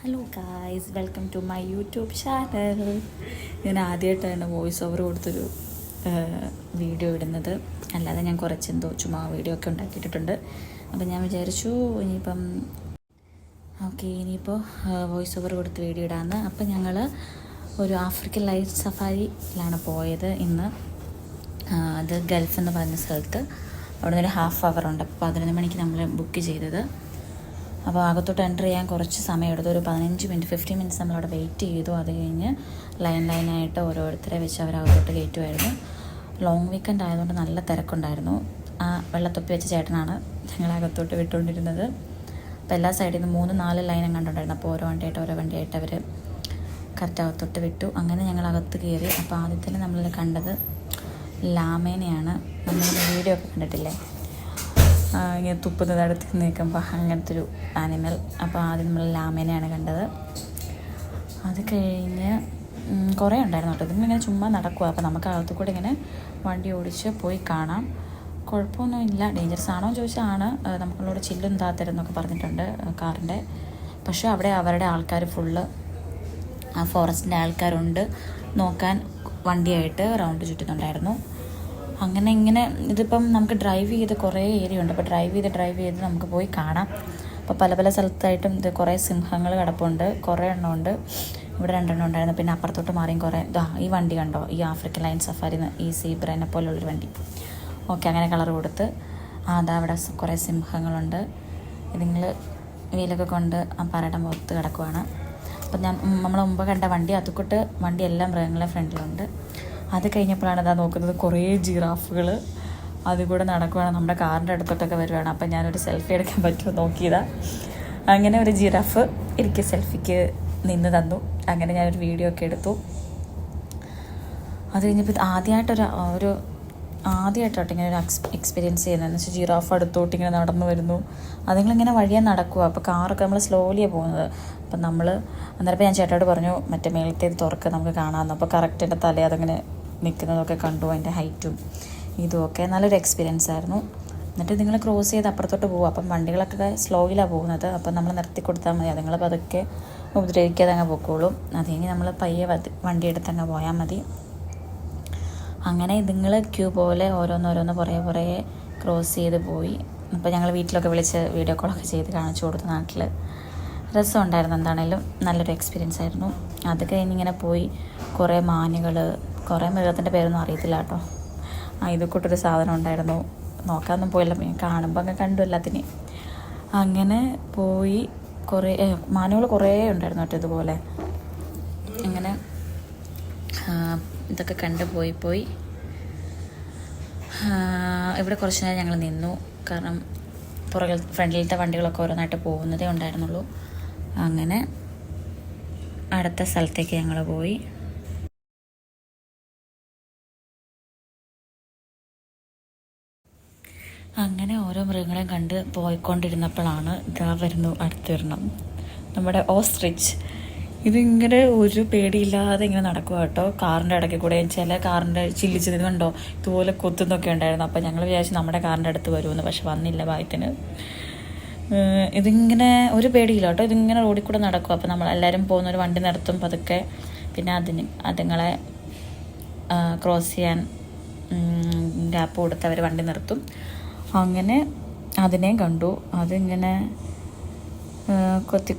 Hello guys, welcome to my YouTube channel. ഞാൻ ആദ്യമായിട്ടാണ് voice over കൊടുത്തൊരു വീഡിയോ ഇടുന്നത്. അല്ലാതെ ഞാൻ കുറച്ചെന്തോ ചുമ്മാ വീഡിയോ ഒക്കെ ഉണ്ടാക്കിയിട്ടുണ്ട്. അപ്പം ഞാൻ വിചാരിച്ചു ഇനിയിപ്പോൾ വോയിസ് ഓവർ കൊടുത്ത് വീഡിയോ ഇടാമെന്ന്. അപ്പം ഞങ്ങൾ ഒരു ആഫ്രിക്കൻ ലൈഫ് സഫാരിയിലാണ് പോയത് ഇന്ന്. അത് ഗൾഫ് എന്ന് പറഞ്ഞ സ്ഥലത്ത്. അവിടെ നിന്നൊരു ഹാഫ് അവർ ഉണ്ട്. അപ്പോൾ 11 മണിക്ക് നമ്മൾ ബുക്ക് ചെയ്തത്. അപ്പോൾ അകത്തോട്ട് എൻ്റർ ചെയ്യാൻ കുറച്ച് സമയം എടുത്തു. ഒരു 15 മിനിറ്റ്സ് നമ്മളവിടെ വെയിറ്റ് ചെയ്തു. അത് കഴിഞ്ഞ് ലൈനായിട്ട് ഓരോരുത്തരെ വെച്ച് അവരകത്തോട്ട് കയറ്റുമായിരുന്നു. ലോങ് വീക്കെൻഡ് ആയതുകൊണ്ട് നല്ല തിരക്കുണ്ടായിരുന്നു. ആ വെള്ളത്തൊപ്പി വെച്ച ചേട്ടനാണ് ഞങ്ങളകത്തോട്ട് വിട്ടുകൊണ്ടിരുന്നത്. അപ്പോൾ എല്ലാ സൈഡിൽ നിന്ന് 3-4 ലൈൻ കണ്ടുണ്ടായിരുന്നു. അപ്പോൾ ഓരോ വണ്ടിയായിട്ട് അവർ കറക്റ്റ് അകത്തോട്ട് വിട്ടു. അങ്ങനെ ഞങ്ങളകത്ത് കയറി. അപ്പോൾ ആദ്യത്തിൽ നമ്മൾ കണ്ടത് ലാമേനെയാണ്. നമ്മൾ വീഡിയോ ഒക്കെ കണ്ടിട്ടില്ലേ, ഇങ്ങനെ തുപ്പുന്നത് അടുത്ത് നിൽക്കുമ്പോൾ അങ്ങനത്തെ ഒരു ആനിമൽ. അപ്പോൾ ആദ്യം നമ്മൾ ലാമേനെയാണ് കണ്ടത്. അത് കഴിഞ്ഞ് കുറേ ഉണ്ടായിരുന്നു കേട്ടോ. ഇതിങ്ങനെ ചുമ്മാ നടക്കുക. അപ്പോൾ നമുക്ക് അകത്തു കൂടെ ഇങ്ങനെ വണ്ടി ഓടിച്ച് പോയി കാണാം. കുഴപ്പമൊന്നുമില്ല. ഡേഞ്ചറസ് ആണോ എന്ന് ചോദിച്ചാൽ ആണ്. നമ്മളോട് ചില്ലും താത്തരെന്നൊക്കെ പറഞ്ഞിട്ടുണ്ട് കാറിൻ്റെ. പക്ഷേ അവിടെ അവരുടെ ആൾക്കാർ ഫുള്ള് ആ ഫോറസ്റ്റിൻ്റെ ആൾക്കാരുണ്ട് നോക്കാൻ വണ്ടിയായിട്ട് റൗണ്ട് ചുറ്റുന്നുണ്ടായിരുന്നു. അങ്ങനെ ഇങ്ങനെ ഇതിപ്പം നമുക്ക് ഡ്രൈവ് ചെയ്ത് കുറേ ഏരിയ ഉണ്ട്. അപ്പോൾ ഡ്രൈവ് ചെയ്ത് നമുക്ക് പോയി കാണാം. അപ്പോൾ പല സ്ഥലത്തായിട്ടും ഇത് കുറേ സിംഹങ്ങൾ കിടപ്പുണ്ട്. കുറേ എണ്ണം ഉണ്ട്. ഇവിടെ 2 എണ്ണം ഉണ്ടായിരുന്നു. പിന്നെ അപ്പുറത്തോട്ട് മാറിയും കുറേ ഈ വണ്ടി കണ്ടോ, ഈ ആഫ്രിക്കൻ ലൈൻ സഫാരിന്ന് ഈ സീബ്രേനെ പോലുള്ളൊരു വണ്ടി. ഓക്കെ, അങ്ങനെ കളർ കൊടുത്ത് അവിടെ കുറേ സിംഹങ്ങളുണ്ട്. ഇതിങ്ങൾ വീലൊക്കെ കൊണ്ട് ആ പാറയുടെ മുഖത്ത് കിടക്കുവാണ്. അപ്പം നമ്മൾ മുമ്പ് കണ്ട വണ്ടി എല്ലാം മൃഗങ്ങളെ ഫ്രണ്ടിലുണ്ട്. അത് കഴിഞ്ഞപ്പോഴാണ് നോക്കുന്നത് കുറേ ജിറാഫുകൾ അതിൽ കൂടെ നടക്കുവാണ്. നമ്മുടെ കാറിൻ്റെ അടുത്തോട്ടൊക്കെ വരുവാണ്. അപ്പം ഞാനൊരു സെൽഫി എടുക്കാൻ പറ്റുമോ നോക്കിയതാണ്. അങ്ങനെ ഒരു ജിറാഫ് എനിക്ക് സെൽഫിക്ക് നിന്ന് തന്നു. അങ്ങനെ ഞാനൊരു വീഡിയോ ഒക്കെ എടുത്തു. അത് കഴിഞ്ഞപ്പോൾ ആദ്യമായിട്ടോട്ട് ഇങ്ങനെ ഒരു എക്സ്പീരിയൻസ് ചെയ്യുന്നതെന്ന് വെച്ചാൽ ജിറാഫ് അടുത്തോട്ട് ഇങ്ങനെ നടന്നു വരുന്നു. അതുങ്ങളിങ്ങനെ വഴിയെ നടക്കുക. അപ്പോൾ കാറൊക്കെ നമ്മൾ സ്ലോലിയാണ് പോകുന്നത്. അപ്പം അന്നേരം ഞാൻ ചേട്ടനോട് പറഞ്ഞു മറ്റേ മേളത്തേത് തുറക്കുക, നമുക്ക് കാണാമെന്ന്. അപ്പോൾ കറക്റ്റ് എൻ്റെ തല അതങ്ങനെ നിൽക്കുന്നതൊക്കെ കണ്ടു. അതിൻ്റെ ഹൈറ്റും ഇതുമൊക്കെ നല്ലൊരു എക്സ്പീരിയൻസ് ആയിരുന്നു. എന്നിട്ട് നിങ്ങൾ ക്രോസ് ചെയ്ത് അപ്പുറത്തോട്ട് പോകും. അപ്പം വണ്ടികളൊക്കെ സ്ലോയിലാണ് പോകുന്നത്. അപ്പം നമ്മൾ നിർത്തി കൊടുത്താൽ മതി. അതുങ്ങൾ പതുക്കെ ഉപദ്രവിക്കാതെ അങ്ങ് പൊക്കോളും. അത് കഴിഞ്ഞ് നമ്മൾ പയ്യെ വണ്ടി എടുത്തങ്ങ് പോയാൽ മതി. അങ്ങനെ ഇതുങ്ങൾ ക്യൂ പോലെ ഓരോന്നോരോന്ന് പുറകെ ക്രോസ് ചെയ്ത് പോയി. അപ്പോൾ ഞങ്ങൾ വീട്ടിലൊക്കെ വിളിച്ച് വീഡിയോ കോളൊക്കെ ചെയ്ത് കാണിച്ചു കൊടുത്തു. നാട്ടിൽ രസമുണ്ടായിരുന്നു. എന്താണേലും നല്ലൊരു എക്സ്പീരിയൻസ് ആയിരുന്നു. അത് കഴിഞ്ഞിങ്ങനെ പോയി കുറേ മാനുകൾ, കുറേ മൃഗത്തിൻ്റെ പേരൊന്നും അറിയത്തില്ല കേട്ടോ. ഇത് കൂട്ടൊരു സാധനം ഉണ്ടായിരുന്നു. നോക്കാനൊന്നും പോയില്ല, കാണുമ്പോൾ അങ്ങ് കണ്ടു എല്ലാത്തിനെയും. അങ്ങനെ പോയി കുറേ മാനുകൾ കുറേ ഉണ്ടായിരുന്നു കേട്ടോ. ഇതുപോലെ അങ്ങനെ ഇതൊക്കെ കണ്ട് പോയി ഇവിടെ കുറച്ച് നേരം ഞങ്ങൾ നിന്നു. കാരണം ഫ്രണ്ടിലത്തെ വണ്ടികളൊക്കെ ഓരോന്നായിട്ട് പോകുന്നതേ ഉണ്ടായിരുന്നുള്ളൂ. അങ്ങനെ അടുത്ത സ്ഥലത്തേക്ക് ഞങ്ങൾ പോയി. അങ്ങനെ ഓരോ മൃഗങ്ങളെയും കണ്ട് പോയിക്കൊണ്ടിരുന്നപ്പോഴാണ് അടുത്ത് വരണം നമ്മുടെ ഓസ്ട്രിച്ച്. ഇതിങ്ങനെ ഒരു പേടിയില്ലാതെ ഇങ്ങനെ നടക്കുക കേട്ടോ. കാറിൻ്റെ ഇടയ്ക്ക് കൂടെ ചില കാറിൻ്റെ ചില്ലിച്ചത് കണ്ടോ, ഇതുപോലെ കൊത്തുന്നൊക്കെ ഉണ്ടായിരുന്നു. അപ്പോൾ ഞങ്ങൾ വിചാരിച്ചു നമ്മുടെ കാറിൻ്റെ അടുത്ത് വരുമെന്ന്. പക്ഷെ വന്നില്ല ഭാഗ്യത്തിന്. ഇതിങ്ങനെ ഒരു പേടിയില്ല കേട്ടോ. ഇതിങ്ങനെ റോഡിൽ കൂടെ നടക്കും. അപ്പോൾ നമ്മളെല്ലാവരും പോകുന്നൊരു വണ്ടി നിർത്തും പതുക്കെ. പിന്നെ അതുങ്ങളെ ക്രോസ് ചെയ്യാൻ ഗ്യാപ്പ് കൊടുത്ത് അവർ വണ്ടി നിർത്തും. അങ്ങനെ അതിനെയും കണ്ടു. അതിങ്ങനെ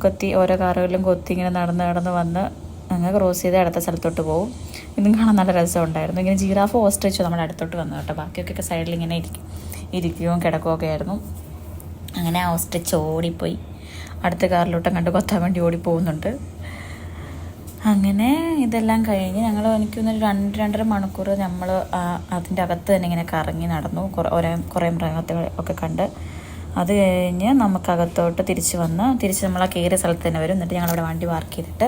കൊത്തി ഓരോ കാറുകളിലും കൊത്തി ഇങ്ങനെ നടന്ന് വന്ന് അങ്ങ് ക്രോസ് ചെയ്ത് അടുത്ത സ്ഥലത്തോട്ട് പോകും. ഇതും കാണാൻ നല്ല രസമുണ്ടായിരുന്നു. ഇങ്ങനെ ജിറാഫ് ഓസ്ട്രിച്ച് നമ്മുടെ അടുത്തോട്ട് വന്നു കേട്ടോ. ബാക്കിയൊക്കെ സൈഡിൽ ഇങ്ങനെ ഇരിക്കുകയും കിടക്കുകയൊക്കെ ആയിരുന്നു. അങ്ങനെ ആ ഓസ്ട്രിച്ച് ഓടിപ്പോയി അടുത്ത കാറിലോട്ടും കണ്ട് കൊത്താൻ വേണ്ടി ഓടിപ്പോകുന്നുണ്ട്. അങ്ങനെ ഇതെല്ലാം കഴിഞ്ഞ് എനിക്കൊന്നൊരു 2-2.5 മണിക്കൂർ നമ്മൾ അതിൻ്റെ അകത്ത് തന്നെ ഇങ്ങനെ കറങ്ങി നടന്നു. കുറേ മൃഗത്തെ ഒക്കെ കണ്ട്. അത് കഴിഞ്ഞ് നമുക്കകത്തോട്ട് തിരിച്ച് നമ്മൾ ആ കയറിയ സ്ഥലത്ത് തന്നെ വരും. എന്നിട്ട് ഞങ്ങളവിടെ വണ്ടി പാർക്ക് ചെയ്തിട്ട്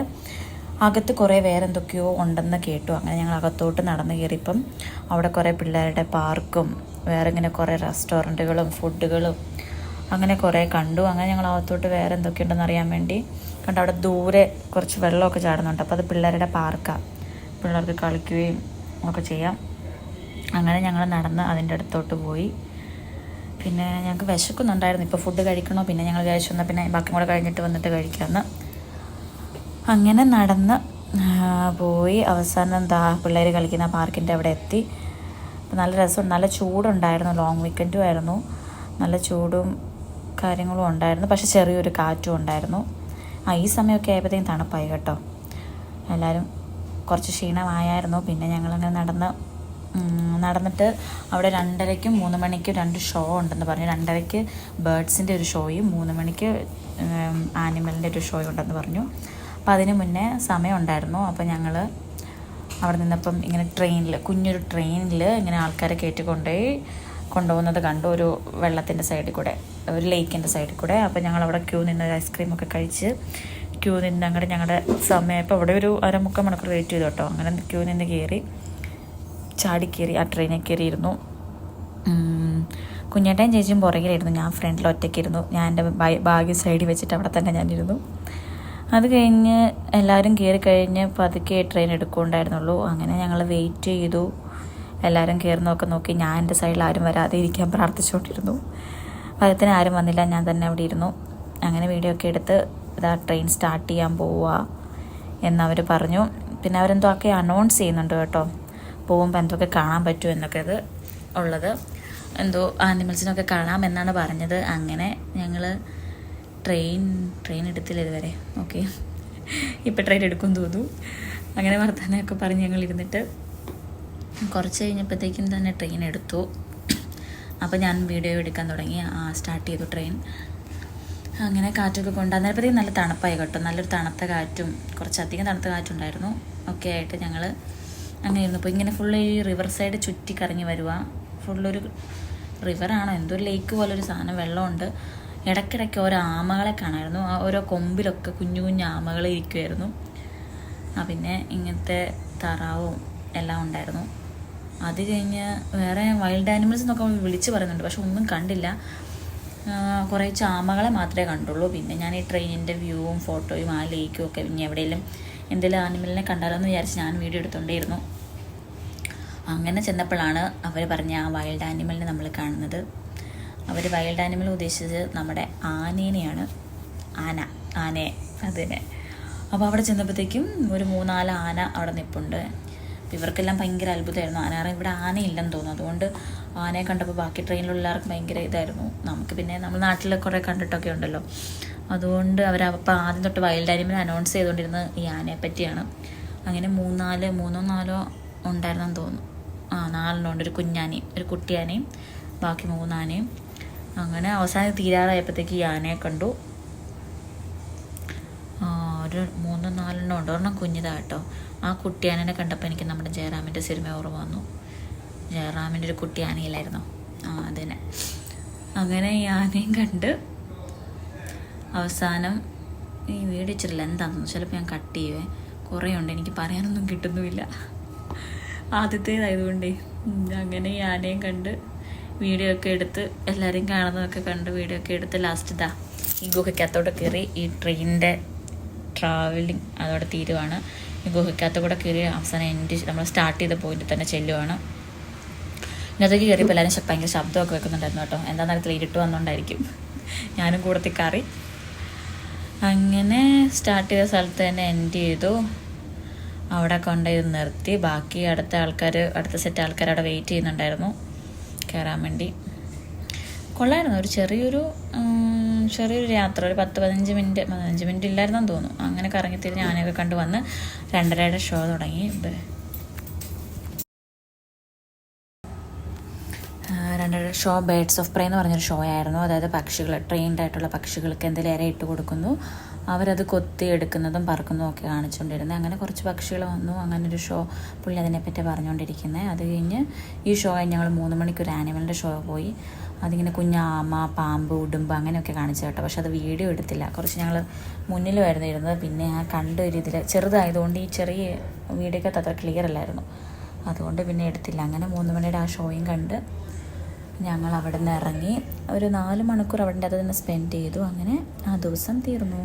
അകത്ത് കുറേ വേറെ എന്തൊക്കെയോ ഉണ്ടെന്ന് കേട്ടു. അങ്ങനെ ഞങ്ങൾ അകത്തോട്ട് നടന്ന് കയറിയപ്പം അവിടെ കുറേ പിള്ളേരുടെ പാർക്കും വേറെ ഇങ്ങനെ കുറേ റെസ്റ്റോറൻറ്റുകളും ഫുഡുകളും അങ്ങനെ കുറേ കണ്ടു. അങ്ങനെ ഞങ്ങൾ അകത്തോട്ട് വേറെ എന്തൊക്കെയുണ്ടെന്ന് അറിയാൻ വേണ്ടി കണ്ട്. അവിടെ ദൂരെ കുറച്ച് വെള്ളമൊക്കെ ചാടുന്നുണ്ട്. അപ്പോൾ അത് പിള്ളേരുടെ പാർക്കാണ്. പിള്ളേർക്ക് കളിക്കുകയും ഒക്കെ ചെയ്യാം. അങ്ങനെ ഞങ്ങൾ നടന്ന് അതിൻ്റെ അടുത്തോട്ട് പോയി. പിന്നെ ഞങ്ങൾക്ക് വിശക്കുന്നുണ്ടായിരുന്നു. ഇപ്പോൾ ഫുഡ് കഴിക്കണോ, പിന്നെ ഞങ്ങൾ വിചാരിച്ചു പിന്നെ ബാക്കി കൂടെ കഴിഞ്ഞിട്ട് വന്നിട്ട് കഴിക്കാമെന്ന്. അങ്ങനെ നടന്ന് പോയി അവസാനം എന്താ പിള്ളേർ കളിക്കുന്ന പാർക്കിൻ്റെ അവിടെ എത്തി. നല്ല രസം, നല്ല ചൂടുണ്ടായിരുന്നു. ലോങ് വീക്കെൻഡും ആയിരുന്നു, നല്ല ചൂടും കാര്യങ്ങളും ഉണ്ടായിരുന്നു. പക്ഷെ ചെറിയൊരു കാറ്റും ഉണ്ടായിരുന്നു. ഈ സമയമൊക്കെ ആയപ്പോഴത്തേക്കും തണുപ്പായി കേട്ടോ. എല്ലാവരും കുറച്ച് ക്ഷീണമായായിരുന്നു. പിന്നെ ഞങ്ങളങ്ങനെ നടന്നിട്ട് അവിടെ 2:30-ക്കും 3 മണിക്കും 2 ഷോ ഉണ്ടെന്ന് പറഞ്ഞു. 2:30-ക്ക് ബേർഡ്സിൻ്റെ ഒരു ഷോയും 3 മണിക്ക് ആനിമലിൻ്റെ ഒരു ഷോയും ഉണ്ടെന്ന് പറഞ്ഞു. അപ്പോൾ അതിന് മുന്നേ സമയം ഉണ്ടായിരുന്നു. അപ്പോൾ ഞങ്ങൾ അവിടെ നിന്നപ്പം ഇങ്ങനെ കുഞ്ഞൊരു ട്രെയിനിൽ ഇങ്ങനെ ആൾക്കാരെ കൊണ്ടുപോകുന്നത് കണ്ടു. ഒരു വെള്ളത്തിൻ്റെ സൈഡിൽ കൂടെ, ഒരു ലേക്കിൻ്റെ സൈഡിൽ കൂടെ. അപ്പോൾ ഞങ്ങളവിടെ ക്യൂ നിന്ന് ഐസ്ക്രീമൊക്കെ കഴിച്ച് ഞങ്ങളുടെ സമയം ഇപ്പോൾ അവിടെ ഒരു 1/4 മണിക്കൂർ വെയിറ്റ് ചെയ്തു കേട്ടോ. അങ്ങനെ ക്യൂ നിന്ന് ചാടിക്കയറി ആ ട്രെയിനിൽ കയറിയിരുന്നു. കുഞ്ഞേട്ടയും ചേച്ചിയും പുറകിലിരുന്നു, ഞാൻ ഫ്രണ്ടിൽ ഒറ്റയ്ക്കിരുന്നു. ഞാൻ എൻ്റെ ബാഗ് സൈഡിൽ വെച്ചിട്ട് അവിടെ തന്നെ ഞാനിരുന്നു. അത് കഴിഞ്ഞ് എല്ലാവരും കയറി കഴിഞ്ഞ് പതുക്കെ ട്രെയിൻ എടുക്കുന്നുണ്ടായിരുന്നുള്ളൂ. അങ്ങനെ ഞങ്ങൾ വെയിറ്റ് ചെയ്തു. എല്ലാവരും കയറുന്നതൊക്കെ നോക്കി. ഞാൻ എൻ്റെ സൈഡിൽ ആരും വരാതെ ഇരിക്കാൻ പ്രാർത്ഥിച്ചുകൊണ്ടിരുന്നു. പകത്തിന് ആരും വന്നില്ല, ഞാൻ തന്നെ അവിടെ ഇരുന്നു. അങ്ങനെ വീഡിയോ ഒക്കെ എടുത്ത് ഇതാ ട്രെയിൻ സ്റ്റാർട്ട് ചെയ്യാൻ പോവുക എന്നവർ പറഞ്ഞു. പിന്നെ അവരെന്തോ ഒക്കെ അനൗൺസ് ചെയ്യുന്നുണ്ട് കേട്ടോ, പോകുമ്പോൾ എന്തൊക്കെ കാണാൻ പറ്റും എന്നൊക്കെ ഉള്ളത്. എന്തോ ആനിമൽസിനൊക്കെ കാണാമെന്നാണ് പറഞ്ഞത്. അങ്ങനെ ഞങ്ങൾ ട്രെയിൻ എടുത്തില്ല ഇതുവരെ. ഓക്കെ, ഇപ്പം ട്രെയിൻ എടുക്കും തോന്നുന്നു. അങ്ങനെ വർത്തമാനമൊക്കെ പറഞ്ഞ് ഞങ്ങൾ ഇരുന്നിട്ട് കുറച്ച് കഴിഞ്ഞപ്പോഴത്തേക്കും തന്നെ ട്രെയിൻ എടുത്തു. അപ്പോൾ ഞാൻ വീഡിയോ എടുക്കാൻ തുടങ്ങി. സ്റ്റാർട്ട് ചെയ്തു ട്രെയിൻ. അങ്ങനെ കാറ്റൊക്കെ കൊണ്ട് അന്നേരപ്പോഴത്തേക്കും നല്ല തണുപ്പായി കേട്ടോ. നല്ലൊരു തണുത്ത കാറ്റും കുറച്ചധികം തണുത്ത കാറ്റുണ്ടായിരുന്നു. ഒക്കെ ആയിട്ട് ഞങ്ങൾ അങ്ങനെ ഇരുന്നപ്പോൾ ഇങ്ങനെ ഫുള്ള് ഈ റിവർ സൈഡ് ചുറ്റി കറങ്ങി വരുക. ഫുള്ളൊരു റിവറാണോ എന്തോ ഒരു ലേക്ക് പോലൊരു സാധനം, വെള്ളമുണ്ട്. ഇടയ്ക്കിടയ്ക്ക് ഓരോ ആമകളെ കാണാമായിരുന്നു. ഓരോ കൊമ്പിലൊക്കെ കുഞ്ഞു കുഞ്ഞു ആമകൾ ഇരിക്കുമായിരുന്നു. പിന്നെ ഇങ്ങനത്തെ താറാവും എല്ലാം ഉണ്ടായിരുന്നു. അത് കഴിഞ്ഞ് വേറെ വൈൽഡ് ആനിമൽസ് എന്നൊക്കെ വിളിച്ച് പറയുന്നുണ്ട്, പക്ഷെ ഒന്നും കണ്ടില്ല. കുറേ ആമകളെ മാത്രമേ കണ്ടുള്ളൂ. പിന്നെ ഞാൻ ഈ ട്രെയിനിൻ്റെ വ്യൂവും ഫോട്ടോയും ആ ലേക്കും ഒക്കെ ഇനി എവിടെയെങ്കിലും എന്തെങ്കിലും ആനിമലിനെ കണ്ടാലോ എന്ന് വിചാരിച്ച് ഞാൻ വീഡിയോ എടുത്തുകൊണ്ടേയിരുന്നു. അങ്ങനെ ചെന്നപ്പോഴാണ് അവർ പറഞ്ഞ ആ വൈൽഡ് ആനിമലിനെ നമ്മൾ കാണുന്നത്. അവർ വൈൽഡ് ആനിമൽ ഉദ്ദേശിച്ചത് നമ്മുടെ ആനേനെയാണ്. ആനയെ അത് തന്നെ. അപ്പോൾ അവിടെ ചെന്നപ്പോഴത്തേക്കും ഒരു 3-4 ആന അവിടെ നിൽപ്പുണ്ട്. ഇവർക്കെല്ലാം ഭയങ്കര അത്ഭുതമായിരുന്നു. ഇവിടെ ആനയില്ലെന്ന് തോന്നുന്നു. അതുകൊണ്ട് ആനയെ കണ്ടപ്പോൾ ബാക്കി ട്രെയിനിലുള്ള എല്ലാവർക്കും ഭയങ്കര ഇതായിരുന്നു. നമുക്ക് പിന്നെ നമ്മൾ നാട്ടിൽ കുറേ കണ്ടിട്ടൊക്കെ ഉണ്ടല്ലോ. അതുകൊണ്ട് അപ്പോൾ ആദ്യം തൊട്ട് വൈൽഡ് ആനിമൽ അനൗൺസ് ചെയ്തുകൊണ്ടിരുന്നത് ഈ ആനയെ പറ്റിയാണ്. അങ്ങനെ 3-4 ഉണ്ടായിരുന്നെന്ന് തോന്നുന്നു. 4 ഉണ്ട്. ഒരു കുഞ്ഞാനയും ഒരു കുട്ടിയാനയും ബാക്കി 3 ആനയും. അങ്ങനെ അവസാനം തീരാറായപ്പോഴത്തേക്ക് ഈ ആനയെ കണ്ടു. ഒരു 3-4 ഉണ്ട്. ഒരെണ്ണം കുഞ്ഞിതാട്ടോ. ആ കുട്ടിയാനെ കണ്ടപ്പോൾ എനിക്ക് നമ്മുടെ ജയറാമിൻ്റെ സിനിമ ഓർമ്മ വന്നു. ജയറാമിൻ്റെ ഒരു കുട്ടി ആനയിലായിരുന്നു. അതിനെ അങ്ങനെ ഈ ആനയും കണ്ട് അവസാനം ഈ വീഡിയോ ഇച്ചിരില്ല എന്താണെന്ന് ചിലപ്പോൾ ഞാൻ കട്ട് ചെയ്യുവേ. കുറേ ഉണ്ട്, എനിക്ക് പറയാനൊന്നും കിട്ടുന്നുമില്ല, ആദ്യത്തേതായതുകൊണ്ടേ. അങ്ങനെ ഈ ആനയും കണ്ട് വീഡിയോ ഒക്കെ എടുത്ത് എല്ലാവരെയും കാണുന്നതൊക്കെ കണ്ട് വീഡിയോ ഒക്കെ എടുത്ത് ലാസ്റ്റ് ഈ ഗുഹയ്ക്കകത്തോടെ കയറി. ഈ ട്രെയിനിൻ്റെ ട്രാവലിംഗ് അതോടെ തീരുവാണ്. ഈ ഗുഹയ്ക്കകത്ത് കൂടെ കയറി അവസാനം നമ്മൾ സ്റ്റാർട്ട് ചെയ്ത പോയിന്റിൽ തന്നെ ചെല്ലുവാണ്. ഇന്നത്തേക്ക് കയറിയപ്പോൾ എല്ലാവരും ഭയങ്കര ശബ്ദമൊക്കെ വെക്കുന്നുണ്ടായിരുന്നു കേട്ടോ. എന്താണെന്ന് അറിയത്തില്ല, ഇരുട്ട് വന്നുകൊണ്ടായിരിക്കും. ഞാനും കൂടത്തിൽ കയറി. അങ്ങനെ സ്റ്റാർട്ട് ചെയ്ത സ്ഥലത്ത് തന്നെ എൻഡ് ചെയ്തു. അവിടെ കൊണ്ടുപോയി നിർത്തി. ബാക്കി അടുത്ത സെറ്റ് ആൾക്കാർ അവിടെ വെയിറ്റ് ചെയ്യുന്നുണ്ടായിരുന്നു കയറാൻ വേണ്ടി. കൊള്ളായിരുന്നു. ഒരു ചെറിയൊരു യാത്ര, ഒരു 10-15 മിനിറ്റ് ഇല്ലായിരുന്നെന്ന് തോന്നുന്നു. അങ്ങനെ കറങ്ങിത്തിരിഞ്ഞ് ആനയൊക്കെ കണ്ടു വന്ന് 2:30 ഷോ തുടങ്ങി. 2:30 ഷോ ബേർഡ്സ് ഓഫ് പ്രേ എന്ന് പറഞ്ഞൊരു ഷോ ആയിരുന്നു. അതായത് ട്രെയിൻഡ് ആയിട്ടുള്ള പക്ഷികൾക്ക് എന്തെങ്കിലും ഇര ഇട്ട് കൊടുക്കുന്നു, അവരത് കൊത്തി എടുക്കുന്നതും പറക്കുന്നതും ഒക്കെ കാണിച്ചുകൊണ്ടിരുന്നത്. അങ്ങനെ കുറച്ച് പക്ഷികൾ വന്നു. അങ്ങനൊരു ഷോ പുള്ളി അതിനെപ്പറ്റി പറഞ്ഞുകൊണ്ടിരിക്കുന്നത്. അത് കഴിഞ്ഞ് ഈ ഷോ കഴിഞ്ഞ് ഞങ്ങൾ 3 മണിക്ക് ഒരു ആനിമലിൻ്റെ ഷോ പോയി. അതിങ്ങനെ കുഞ്ഞാമ, പാമ്പ്, ഉടുമ്പ് അങ്ങനെയൊക്കെ കാണിച്ചു കേട്ടോ. പക്ഷെ അത് വീഡിയോ എടുത്തില്ല. കുറച്ച് ഞങ്ങൾ മുന്നിലുമായിരുന്നു ഇരുന്നത്. പിന്നെ കണ്ട ഒരു ഇതിൽ ചെറുതായതുകൊണ്ട് ഈ ചെറിയ വീഡിയോക്കകത്ത് അത്ര ക്ലിയർ അല്ലായിരുന്നു. അതുകൊണ്ട് പിന്നെ എടുത്തില്ല. അങ്ങനെ 3 മണിയുടെ ആ ഷോയും കണ്ട് ഞങ്ങൾ അവിടെ നിന്ന് ഇറങ്ങി. ഒരു 4 മണിക്കൂർ അവിടെ അത് തന്നെ സ്പെൻഡ് ചെയ്തു. അങ്ങനെ ആ ദിവസം തീർന്നു.